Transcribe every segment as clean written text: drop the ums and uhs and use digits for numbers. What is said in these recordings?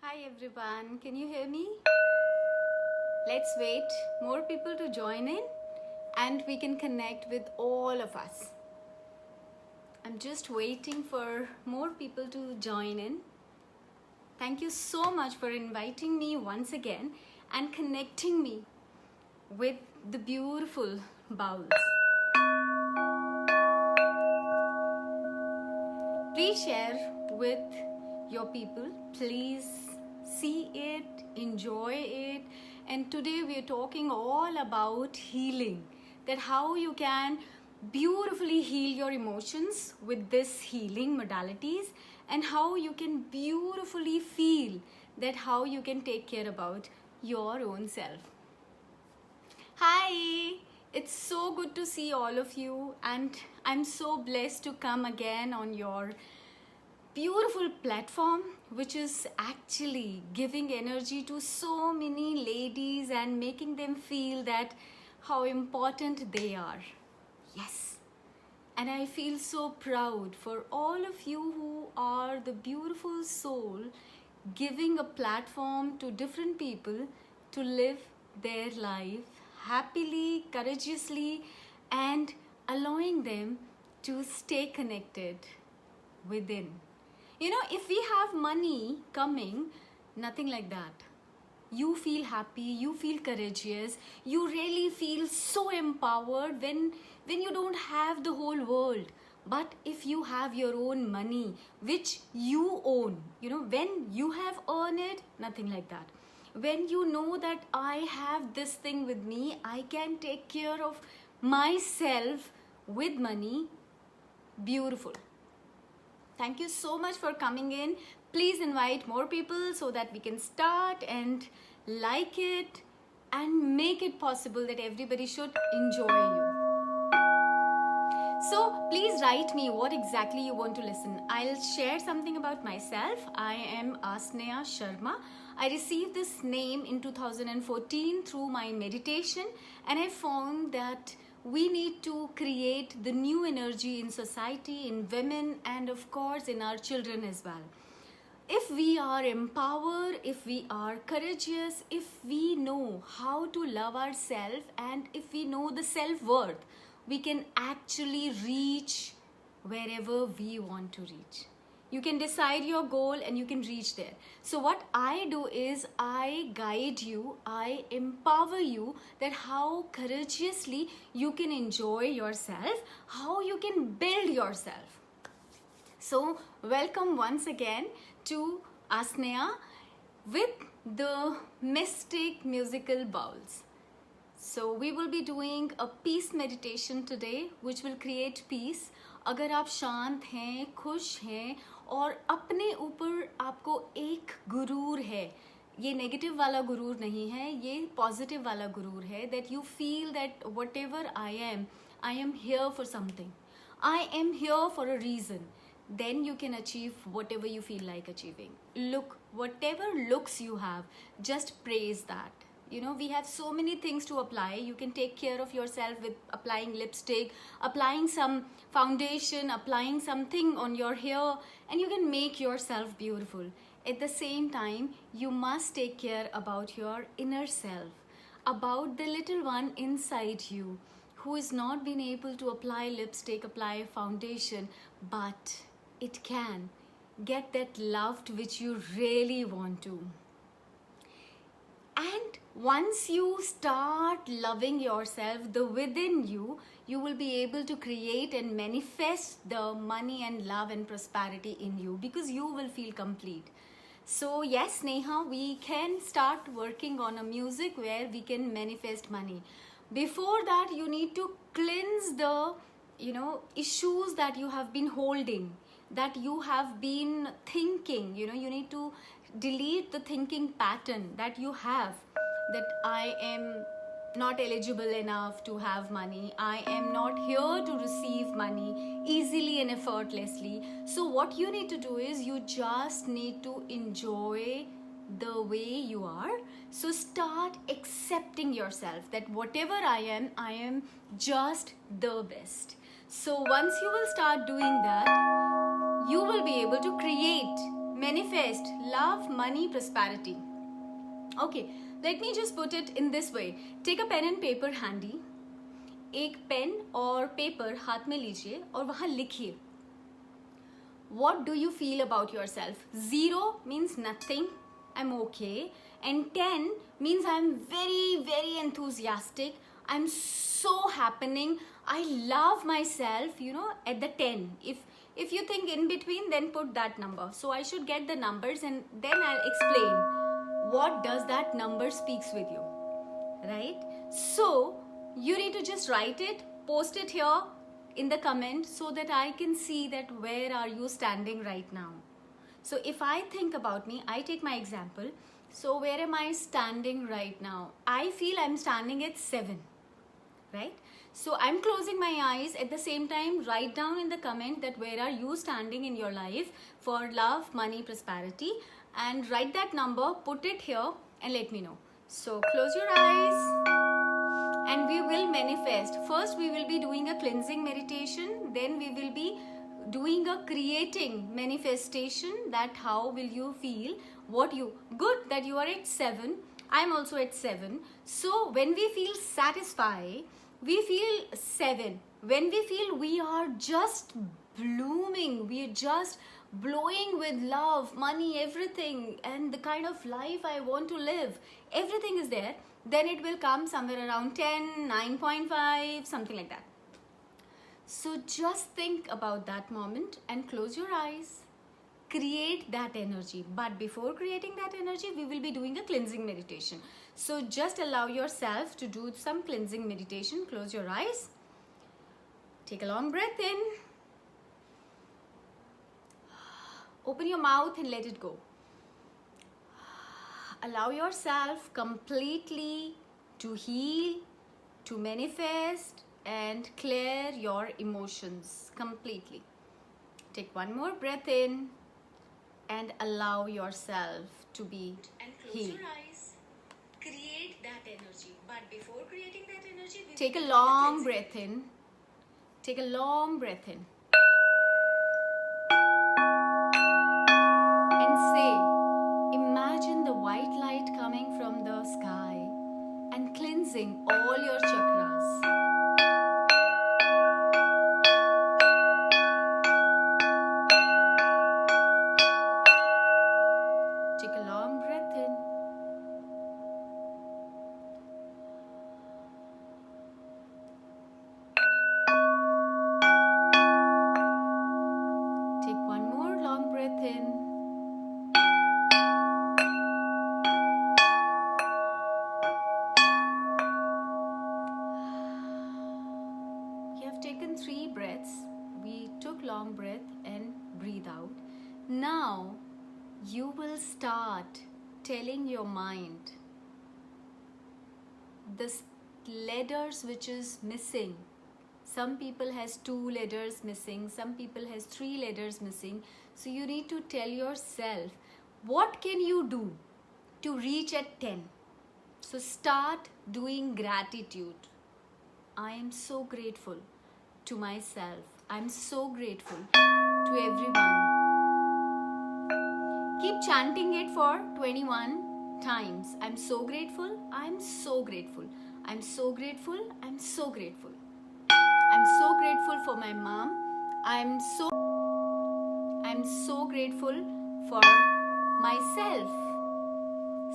Hi everyone, can you hear me? Let's wait more people to join in and we can connect with all of us. I'm just waiting for more people to join in. Thank you so much for inviting me once again and connecting me with the beautiful bowls. Please share with your people. Please see it, enjoy it. And today we are talking all about healing. That how you can beautifully heal your emotions with this healing modalities and how you can beautifully feel that how you can take care about your own self. Hi, it's so good to see all of you and I'm so blessed to come again on your beautiful platform which is actually giving energy to so many ladies and making them feel that how important they are. Yes. And I feel so proud for all of you who are the beautiful soul giving a platform to different people to live their life happily, courageously, and allowing them to stay connected within. You know, if we have money coming, nothing like that. You feel happy, you feel courageous, you really feel so empowered when you don't have the whole world. But if you have your own money, which you own, you know, when you have earned it, nothing like that. When you know that I have this thing with me, I can take care of myself with money, beautiful. Thank you so much for coming in. Please invite more people so that we can start and like it and make it possible that everybody should enjoy you. So please write me what exactly you want to listen. I'll share something about myself. I am Asneha Sharma. I received this name in 2014 through my meditation and I found that we need to create the new energy in society, in women, and of course in our children as well. If we are empowered, if we are courageous, if we know how to love ourselves and if we know the self-worth, we can actually reach wherever we want to reach. You can decide your goal and you can reach there. So what I do is I guide you, I empower you that how courageously you can enjoy yourself, how you can build yourself. So welcome once again to Asneha with the Mystic Musical Bowls. So we will be doing a peace meditation today which will create peace. अगर आप शांत हैं, खुश हैं और अपने ऊपर आपको एक गुरूर है, ये नेगेटिव वाला गुरूर नहीं है, ये पॉजिटिव वाला गुरूर है, that you feel that whatever I am here for something. I am here for a reason. Then you can achieve whatever you feel like achieving. Look, whatever looks you have, just praise that. You know, we have so many things to apply. You can take care of yourself with applying lipstick, applying some foundation, applying something on your hair, and you can make yourself beautiful. At the same time, you must take care about your inner self, about the little one inside you who is not being able to apply lipstick, apply foundation, but it can get that loved which you really want to. And once you start loving yourself, the within you, you will be able to create and manifest the money and love and prosperity in you because you will feel complete. So yes, Neha, we can start working on a music where we can manifest money. Before that, you need to cleanse the, issues that you have been holding, that you have been thinking. You need to delete the thinking pattern that you have, that I am not eligible enough to have money, I am not here to receive money easily and effortlessly. So what you need to do is you just need to enjoy the way you are. So start accepting yourself that whatever I am just the best. So once you will start doing that, you will be able to create manifest love, money, prosperity. Okay, let me just put it in this way. Take a pen and paper handy. एक pen और paper हाथ में लीजिए और वहां लिखिए, what do you feel about yourself? 0 means nothing, I'm okay, and 10 means I'm very, very enthusiastic, I'm so happening, I love myself, you know, at the 10. If you think in between, then put that number. So I should get the numbers and then I'll explain what does that number speaks with you, right? So you need to just write it, post it here in the comment so that I can see that where are you standing right now. So if I think about me, I take my example. So where am I standing right now? I feel I'm standing at 7, right? So I'm closing my eyes, at the same time write down in the comment that where are you standing in your life for love, money, prosperity, and write that number, put it here and let me know. So close your eyes and we will manifest. First we will be doing a cleansing meditation, then we will be doing a creating manifestation, that how will you feel, what you, good that you are at 7, I'm also at 7. So when we feel satisfied, we feel 7. When we feel we are just blooming, we are just blowing with love, money, everything, and the kind of life I want to live, everything is there, then it will come somewhere around 10, 9.5, something like that. So just think about that moment and close your eyes. Create that energy. But before creating that energy, we will be doing a cleansing meditation. So just allow yourself to do some cleansing meditation. Close your eyes. Take a long breath in. Open your mouth and let it go. Allow yourself completely to heal, to manifest, and clear your emotions completely. Take one more breath in and allow yourself to be healed. Close your eyes. Create that energy. But before creating that energy, take a long breath in. Take a long breath in. And say, imagine the white light coming from the sky and cleansing all your chakras. Take a long breath in. Take one more long breath in. You have taken 3 breaths. We took long breath and breathe out. Now you will start telling your mind the letters which is missing. Some people has 2 letters missing, some people has 3 letters missing. So you need to tell yourself, what can you do to reach at 10? So start doing gratitude. I am so grateful to myself. I'm so grateful to everyone. Keep chanting it for 21 times. I'm so grateful. I'm so grateful. I'm so grateful. I'm so grateful. I'm so grateful for my mom. I'm so grateful for myself.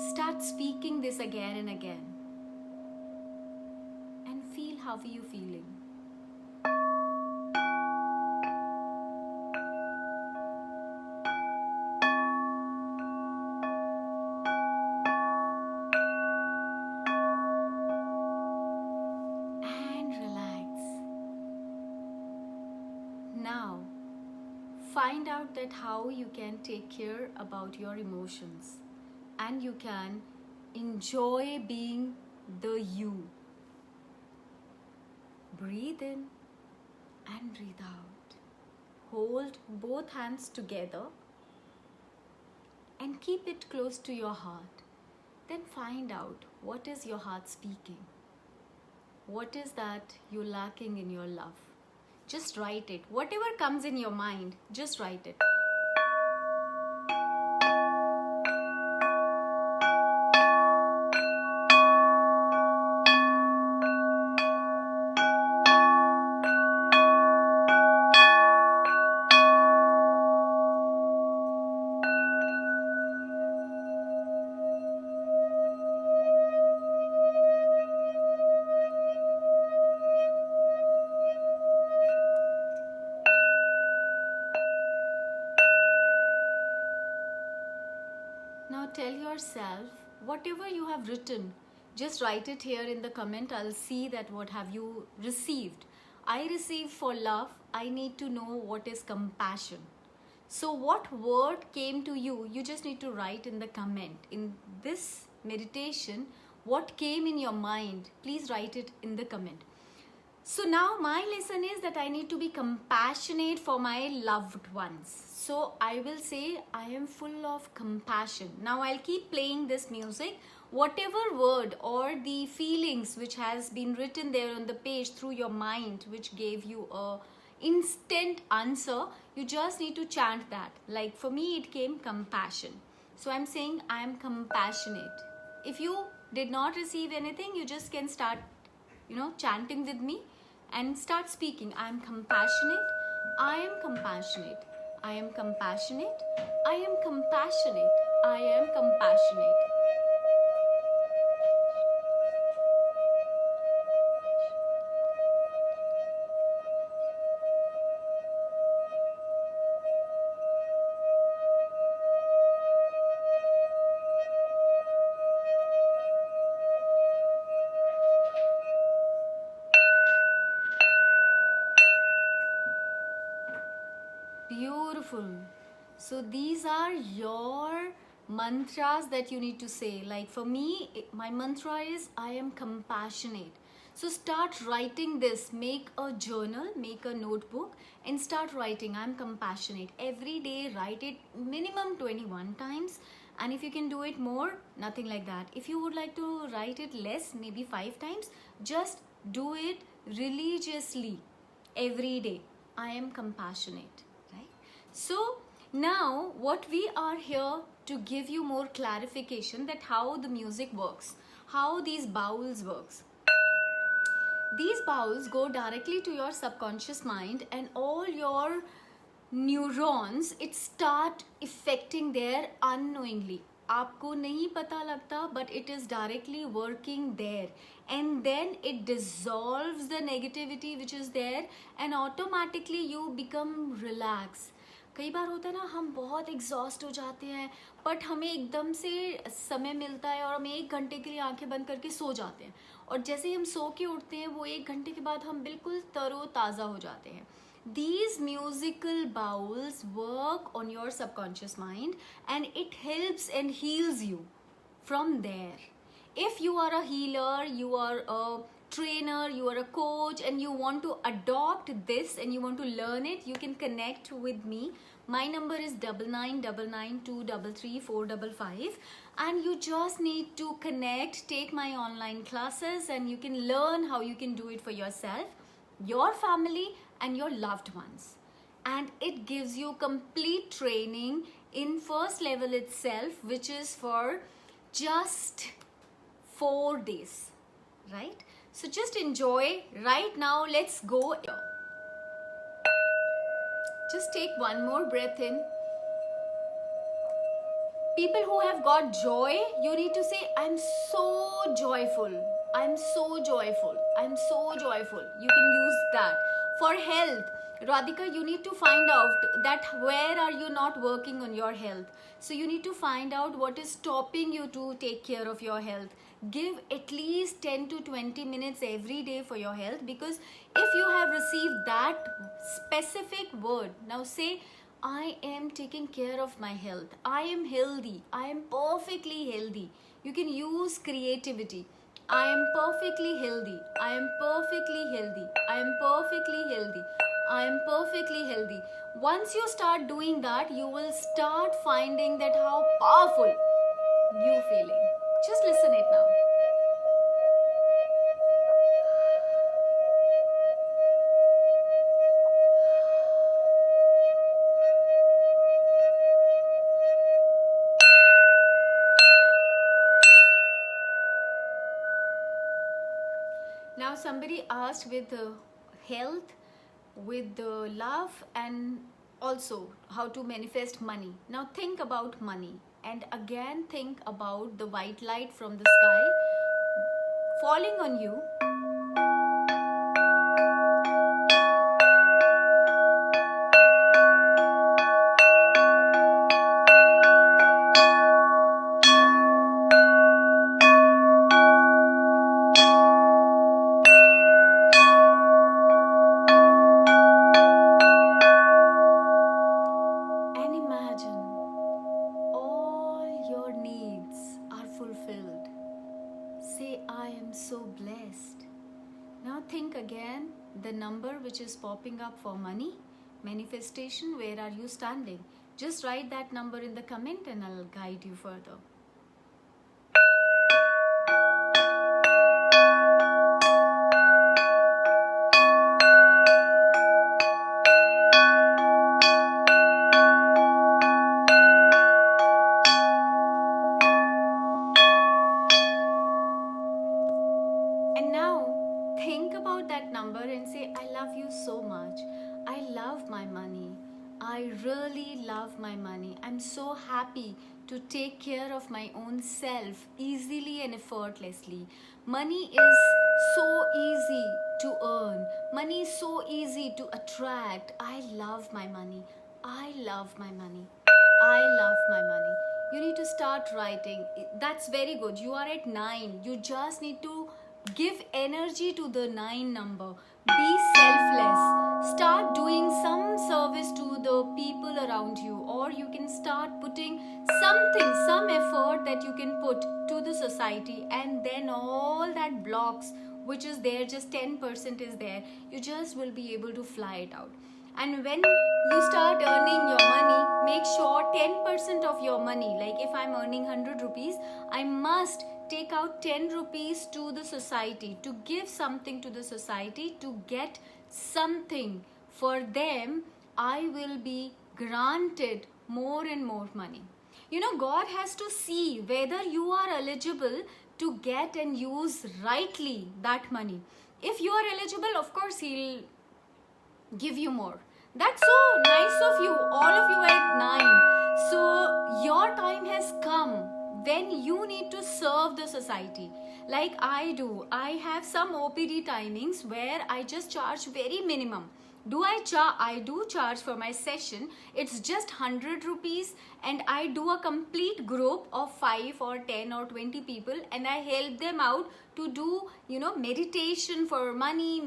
Start speaking this again and again. And feel how are you feeling. Now, find out that how you can take care about your emotions and you can enjoy being the you. Breathe in and breathe out. Hold both hands together and keep it close to your heart. Then find out what is your heart speaking. What is that you're lacking in your love? Just write it. Whatever comes in your mind, just write it. Now tell yourself whatever you have written, just write it here in the comment. I'll see that what have you received. I received for love. I need to know what is compassion. So what word came to you? You just need to write in the comment. In this meditation, what came in your mind? Please write it in the comment. So now my lesson is that I need to be compassionate for my loved ones. So I will say I am full of compassion. Now I'll keep playing this music. Whatever word or the feelings which has been written there on the page through your mind, which gave you a instant answer, you just need to chant that. Like for me, it came compassion. So I'm saying I am compassionate. If you did not receive anything, you just can start, chanting with me and start speaking. I am compassionate. I am compassionate. I am compassionate. I am compassionate. I am compassionate. Beautiful. So these are your mantras that you need to say. Like for me, my mantra is I am compassionate. So start writing this. Make a journal, make a notebook and start writing. I'm compassionate. Every day write it minimum 21 times. And if you can do it more, nothing like that. If you would like to write it less, maybe 5 times, just do it religiously every day. I am compassionate. So now what we are here to give you more clarification that how the music works, how these bowels works. These bowels go directly to your subconscious mind and all your neurons, it start affecting there unknowingly. आपको नहीं पता लगता, but it is directly working there and then it dissolves the negativity which is there and automatically you become relaxed. कई बार होता है ना, हम बहुत एग्जॉस्ट हो जाते हैं बट हमें एकदम से समय मिलता है और हम 1 घंटे के लिए आंखें बंद करके सो जाते हैं और जैसे ही हम सो के उठते हैं वो 1 घंटे के बाद हम बिल्कुल तरोताज़ा हो जाते हैं. These musical bowels work on your subconscious mind and it helps and heals you from there. If you are a healer, you are a trainer, you are a coach and you want to adopt this and you want to learn it, you can connect with me. My number is 9999233455 and you just need to connect, take my online classes and you can learn how you can do it for yourself, your family and your loved ones. And it gives you complete training in first level itself, which is for just 4 days, right? So just enjoy. Right now, let's go. Just take one more breath in. People who have got joy, you need to say, I'm so joyful. I'm so joyful. I'm so joyful. You can use that. For health, Radhika, you need to find out that where are you not working on your health. So you need to find out what is stopping you to take care of your health. Give at least 10 to 20 minutes every day for your health, because if you have received that specific word, now say, I am taking care of my health. I am healthy. I am perfectly healthy. You can use creativity. I am perfectly healthy. I am perfectly healthy. I am perfectly healthy. I am perfectly healthy. Once you start doing that, you will start finding that how powerful you feeling. Just listen it now. Now somebody asked with health, with love and also how to manifest money. Now think about money and again think about the white light from the sky falling on you. your needs are fulfilled. Say, I am so blessed. Now think again, the number which is popping up for money, manifestation, where are you standing? Just write that number in the comment and I'll guide you further. And now think about that number and say, I love you so much. I love my money. I really love my money. I'm so happy to take care of my own self easily and effortlessly. Money is so easy to earn. Money is so easy to attract. I love my money. I love my money. I love my money. You need to start writing. That's very good. You are at 9. You just need to give energy to the 9 number. Be selfless. Start doing some service to the people around you, or you can start putting something, some effort that you can put to the society, and then all that blocks which is there, just 10% is there, you just will be able to fly it out. And when you start earning your money, make sure 10% of your money, like if I'm earning 100 rupees, I must take out 10 rupees to the society, to give something to the society, to get something for them. I will be granted more and more money. You know, God has to see whether you are eligible to get and use rightly that money. If you are eligible, of course, He'll give you more. That's so nice of you. All of you are at 9. So your time has come when you need to serve the society. Like I do. I have some OPD timings where I just charge very minimum. I do charge for my session. It's just 100 rupees, and I do a complete group of 5 or 10 or 20 people, and I help them out to do, meditation for money,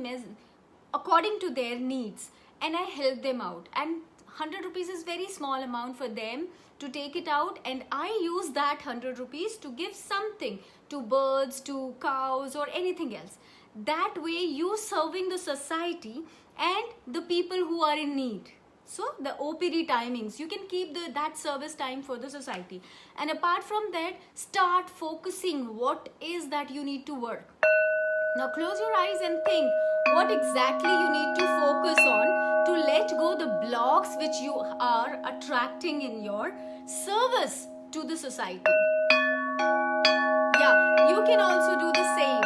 according to their needs, and I help them out. And 100 rupees is very small amount for them to take it out, and I use that 100 rupees to give something to birds, to cows, or anything else. That way you serving the society and the people who are in need. So the OPD timings, you can keep that service time for the society. And apart from that, start focusing what is that you need to work. Now close your eyes and think what exactly you need to focus on to let go the blocks which you are attracting in your service to the society. Yeah, you can also do the same.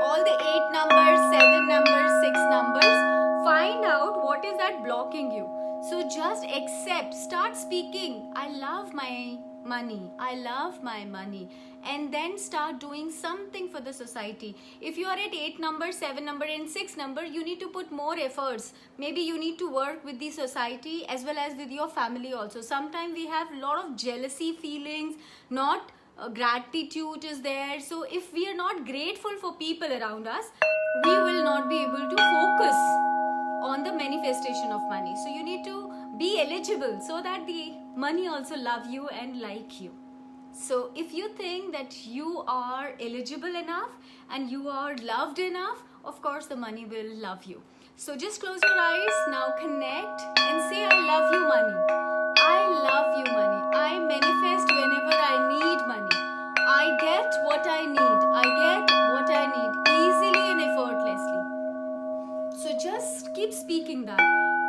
All the 8 numbers, 7 numbers, 6 numbers, find out what is that blocking you. So just accept, start speaking, I love my money, I love my money, and then start doing something for the society. If you are at 8 number, 7 number and 6 number, you need to put more efforts. Maybe you need to work with the society as well as with your family also. Sometimes we have a lot of jealousy feelings, not gratitude is there. So if we are not grateful for people around us, we will not be able to focus on the manifestation of money. So you need to be eligible so that the money also love you and like you. So if you think that you are eligible enough and you are loved enough, of course the money will love you. So just close your eyes, now connect and say, I love you money. I love you money. I manifest whenever I need money. I get what I need. I get what I need easily and effortlessly. So just keep speaking that.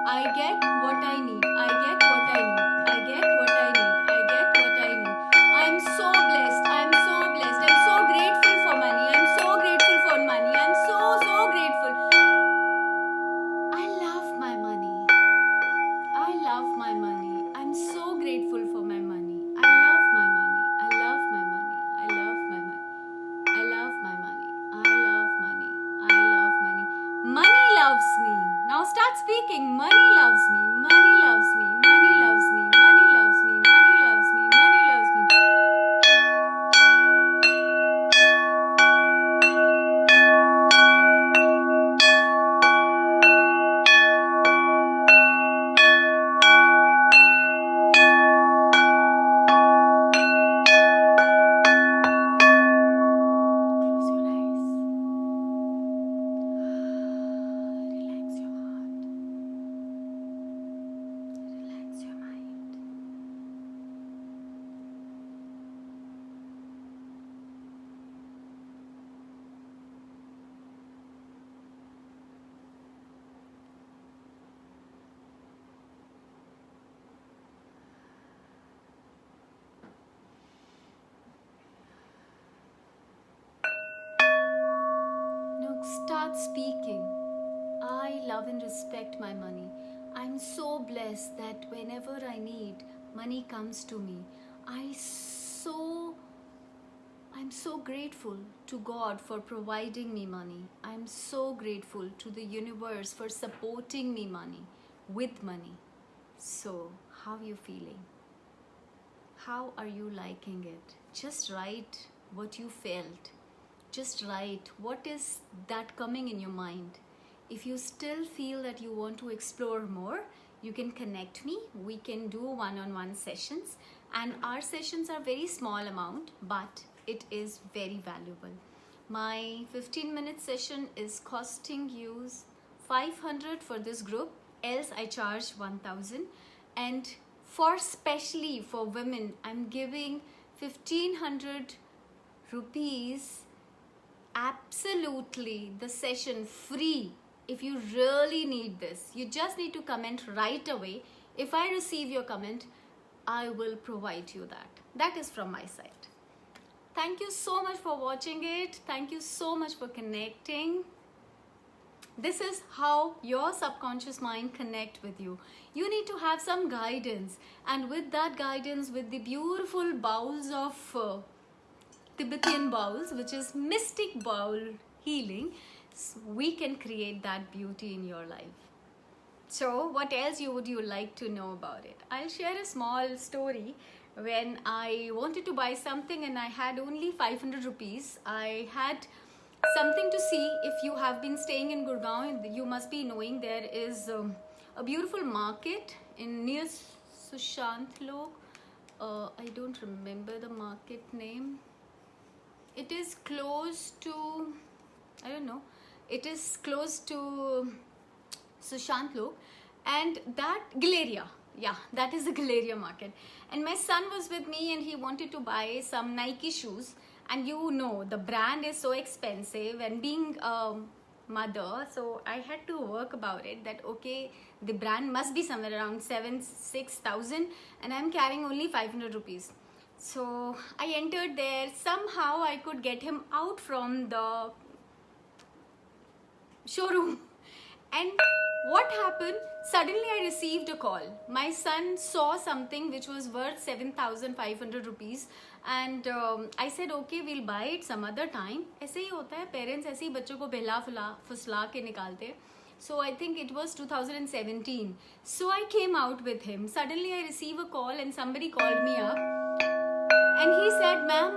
I get what I need. I get what I need. I get what I need. I get what I need. I'm so blessed. I'm so blessed. I'm so grateful for money. I'm so grateful for money. I'm so grateful. I love my money. I love my money. I'm so grateful for my money. I love my money. I love my money. I love my money. I love my money. I love money. I love money. Money loves me. Now start speaking. Money loves me. Money loves me. Money loves me. Money loves me. Money loves me. Money loves me. start speaking. I love and respect my money. I'm so blessed that whenever I need, money comes to me. I'm so grateful to God for providing me money. I'm so grateful to the universe for supporting me with money. So, how are you feeling? How are you liking it? Just write what you felt. Just write what is that coming in your mind. If you still feel that you want to explore more, you can connect me. We can do one-on-one sessions, and our sessions are very small amount, but it is very valuable. My 15-minute session is costing you 500 for this group, else I charge 1000. And for specially for women, I'm giving 1500 rupees, absolutely the session free. If you really need this, you just need to comment right away. If I receive your comment, I will provide you that. That is from my side. Thank you so much for watching it. Thank you so much for connecting. This is how your subconscious mind connect with you. You need to have some guidance, and with that guidance, with the beautiful bowls of Tibetan bowls, which is mystic bowl healing, we can create that beauty in your life. So what else would you like to know about it? I'll share a small story. When I wanted to buy something and I had only 500 rupees, I had something to see. If you have been staying in Gurgaon, you must be knowing there is a beautiful market near Sushant Lok. I don't remember the market name. It is close to, I don't know, it is close to Sushant Lok, and that Galleria. Yeah, that is the Galleria market. And my son was with me and he wanted to buy some Nike shoes. And you know, the brand is so expensive, and being a mother, so I had to work about it that okay, the brand must be somewhere around 6,000 and I'm carrying only 500 rupees. So I entered there. Somehow I could get him out from the showroom. And what happened? Suddenly I received a call. My son saw something which was worth 7,500 rupees, and I said okay, we'll buy it some other time. ऐसे ही होता है, parents ऐसे ही बच्चों को बहला फुसला के निकालते हैं. So I think it was 2017. So I came out with him. Suddenly I receive a call and somebody called me up. And he said, ma'am,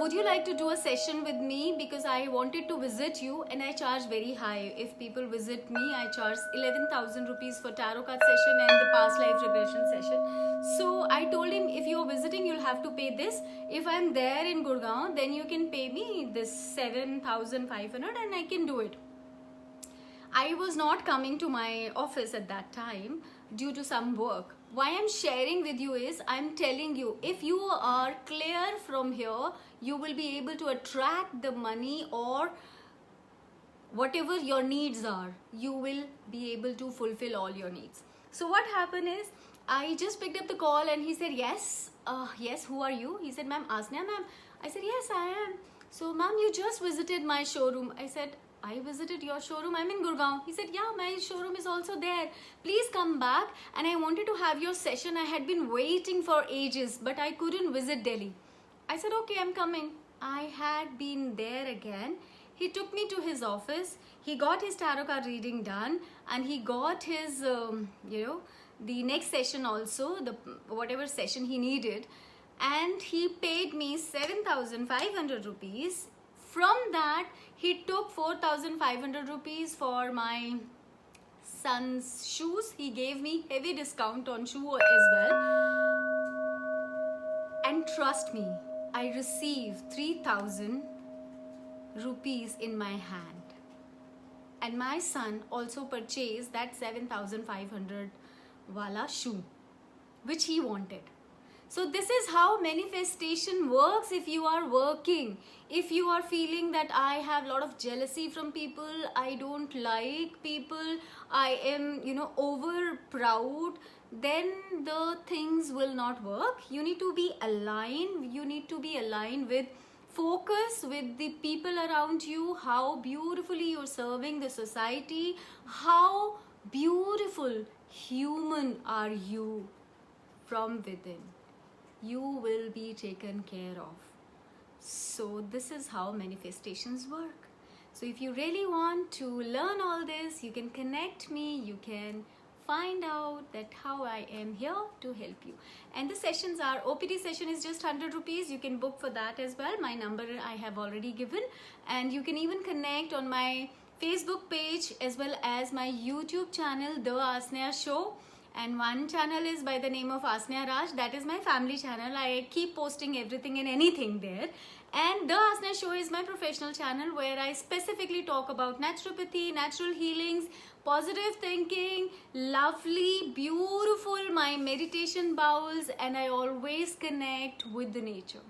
would you like to do a session with me, because I wanted to visit you and I charge very high. If people visit me, I charge 11,000 rupees for tarot card session and the past life regression session. So I told him, if you're visiting, you'll have to pay this. If I'm there in Gurgaon, then you can pay me this 7,500 and I can do it. I was not coming to my office at that time due to some work. Why I'm sharing with you is, I'm telling you, if you are clear from here, you will be able to attract the money, or whatever your needs are, you will be able to fulfill all your needs. So what happened is, I just picked up the call and he said, yes, who are you? He said, ma'am, Asneha ma'am. I said, yes, I am. So ma'am, you just visited my showroom. I said, I visited your showroom, I'm in Gurgaon. He said, yeah, my showroom is also there. Please come back, and I wanted to have your session. I had been waiting for ages, but I couldn't visit Delhi. I said, okay, I'm coming. I had been there again. He took me to his office. He got his tarot card reading done, and he got his, the next session also, the whatever session he needed. And he paid me 7,500 rupees. From that, he took 4,500 rupees for my son's shoes. He gave me heavy discount on shoe as well. And trust me, I received 3,000 rupees in my hand. And my son also purchased that 7,500 wala shoe, which he wanted. So this is how manifestation works. If you are working, if you are feeling that I have a lot of jealousy from people, I don't like people, I am, over proud, then the things will not work. You need to be aligned. You need to be aligned with Focus with the people around you, how beautifully you're serving the society, how beautiful human are you from within. You will be taken care of. So this is how manifestations work. So if you really want to learn all this, you can connect me, you can find out that how I am here to help you. And the sessions are, OPD session is just 100 rupees. You can book for that as well. My number I have already given. And you can even connect on my Facebook page as well as my YouTube channel, The Asneha Show. And one channel is by the name of Asneha Raj. That is my family channel. I keep posting everything and anything there. And The Asneha Show is my professional channel where I specifically talk about naturopathy, natural healings, positive thinking, lovely, beautiful, my meditation bowls, and I always connect with the nature.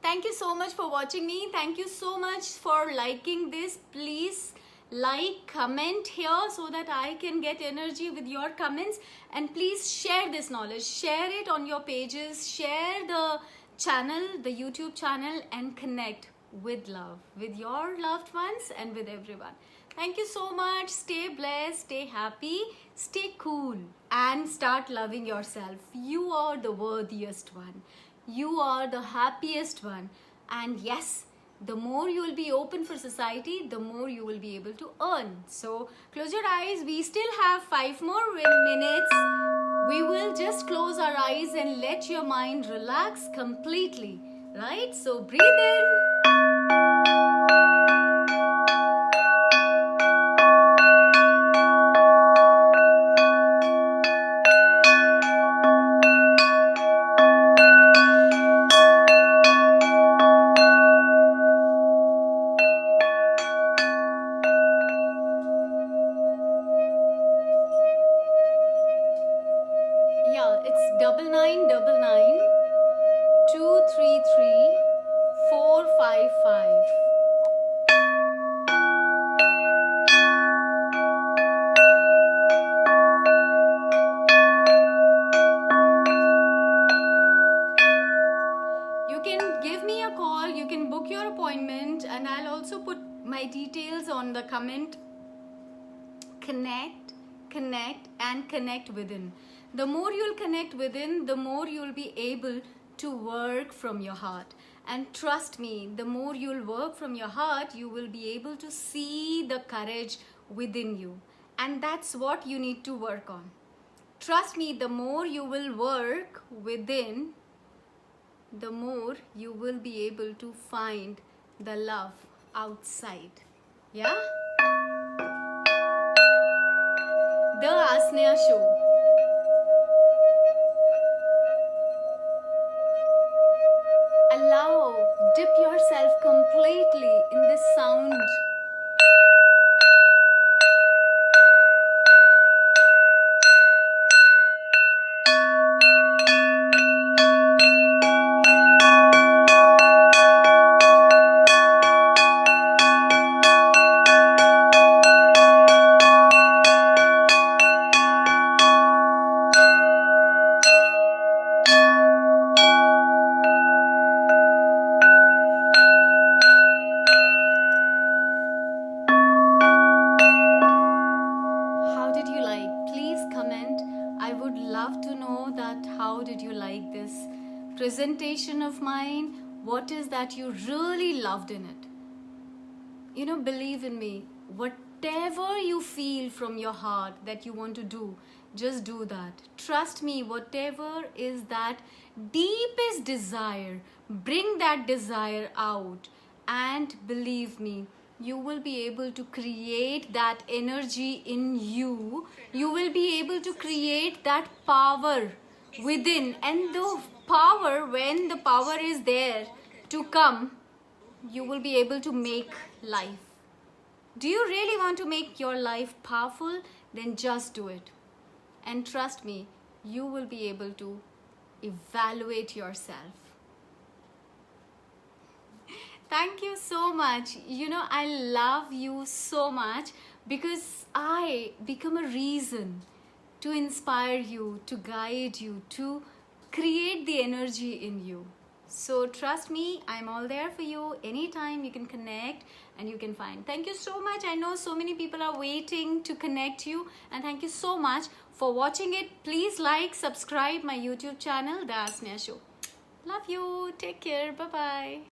Thank you so much for watching me. Thank you so much for liking this. Please like, comment here so that I can get energy with your comments, and please share this knowledge, share it on your pages, share the channel, the YouTube channel, and connect with love with your loved ones and with everyone. Thank you so much. Stay blessed, stay happy, stay cool, and start loving yourself. You are the worthiest one, you are the happiest one, and yes, the more you will be open for society, the more you will be able to earn. So close your eyes. We still have 5 more minutes. We will just close our eyes and let your mind relax completely, right? So breathe in. Comment, connect within. The more you'll connect within, the more you'll be able to work from your heart. And trust me, the more you'll work from your heart, you will be able to see the courage within you. And that's what you need to work on. Trust me, the more you will work within, the more you will be able to find the love outside. Yeah? The Asneha Show. Allow, dip yourself completely in this sound. Presentation of mine, what is that you really loved in it? You know, believe in me, whatever you feel from your heart that you want to do, just do that. Trust me, whatever is that deepest desire, bring that desire out, and believe me, you will be able to create that energy in you. You will be able to create that power within, and the power, when the power is there to come, you will be able to make life. Do you really want to make your life powerful? Then just do it. And trust me, you will be able to evaluate yourself. Thank you so much. You know, I love you so much because I become a reason to inspire you, to guide you, to create the energy in you. So trust me, I'm all there for you. Anytime you can connect and you can find. Thank you so much. I know so many people are waiting to connect you, and thank you so much for watching it. Please like, subscribe my YouTube channel, The Ask Sneha Show. Love you. Take care. Bye-bye.